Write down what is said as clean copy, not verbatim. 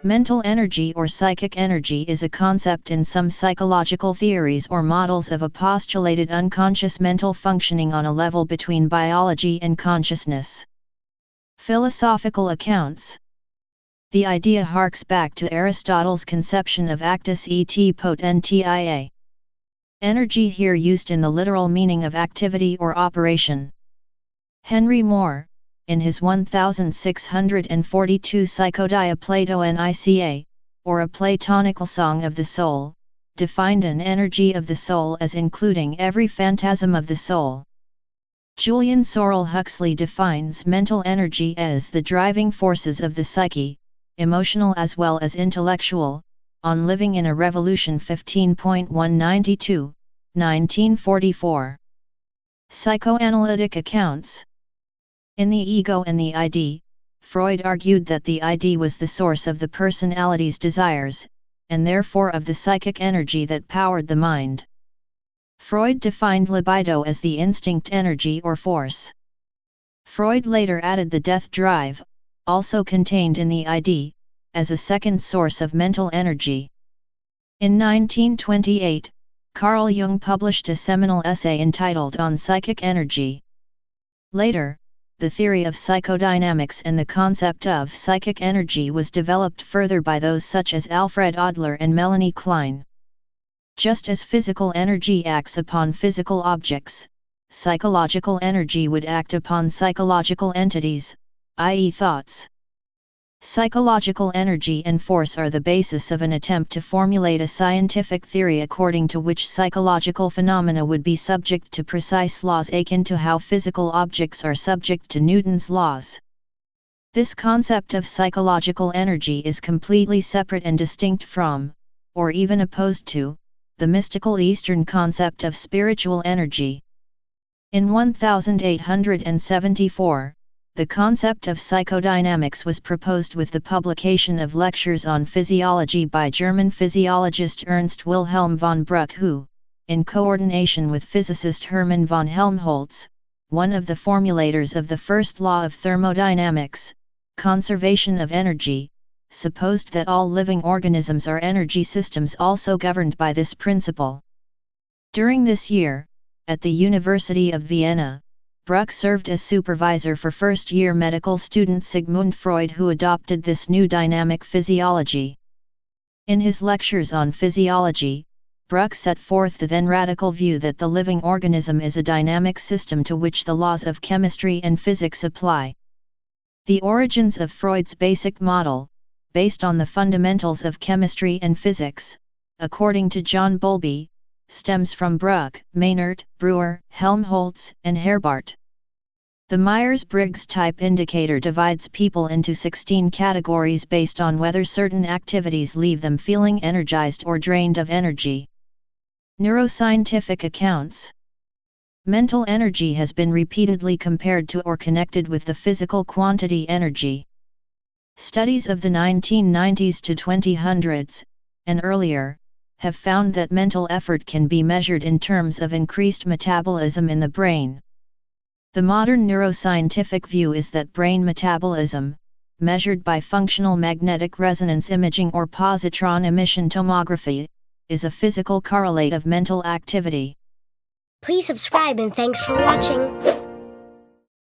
Mental energy or psychic energy is a concept in some psychological theories or models of a postulated unconscious mental functioning on a level between biology and consciousness. Philosophical accounts. The idea harks back to Aristotle's conception of actus et potentia. Energy here used in the literal meaning of activity or operation. Henry Moore, in his 1642 Psychodia Platonica, or a Platonical Song of the Soul, defined an energy of the soul as including every phantasm of the soul. Julian Sorel Huxley defines mental energy as the driving forces of the psyche, emotional as well as intellectual, on Living in a Revolution 15.192, 1944. Psychoanalytic accounts. In The Ego and the ID, Freud argued that the ID was the source of the personality's desires, and therefore of the psychic energy that powered the mind. Freud defined libido as the instinct energy or force. Freud later added the death drive, also contained in the ID, as a second source of mental energy. In 1928, Carl Jung published a seminal essay entitled On Psychic Energy. Later, the theory of psychodynamics and the concept of psychic energy was developed further by those such as Alfred Adler and Melanie Klein. Just as physical energy acts upon physical objects, psychological energy would act upon psychological entities, i.e. thoughts. Psychological energy and force are the basis of an attempt to formulate a scientific theory according to which psychological phenomena would be subject to precise laws akin to how physical objects are subject to Newton's laws. This concept of psychological energy is completely separate and distinct from, or even opposed to, the mystical Eastern concept of spiritual energy. In 1874, the concept of psychodynamics was proposed with the publication of lectures on physiology by German physiologist Ernst Wilhelm von Bruck, who, in coordination with physicist Hermann von Helmholtz, one of the formulators of the first law of thermodynamics, conservation of energy, supposed that all living organisms are energy systems also governed by this principle. During this year, at the University of Vienna, Bruck served as supervisor for first-year medical student Sigmund Freud, who adopted this new dynamic physiology. In his lectures on physiology, Bruck set forth the then radical view that the living organism is a dynamic system to which the laws of chemistry and physics apply. The origins of Freud's basic model, based on the fundamentals of chemistry and physics, according to John Bowlby, stems from Bruck, Maynard, Brewer, Helmholtz, and Herbart. The Myers-Briggs type indicator divides people into 16 categories based on whether certain activities leave them feeling energized or drained of energy. Neuroscientific accounts. Mental energy has been repeatedly compared to or connected with the physical quantity energy. Studies of the 1990s to 2000s, and earlier, have found that mental effort can be measured in terms of increased metabolism in the brain. The modern neuroscientific view is that brain metabolism, measured by functional magnetic resonance imaging or positron emission tomography, is a physical correlate of mental activity. Please subscribe and thanks for watching.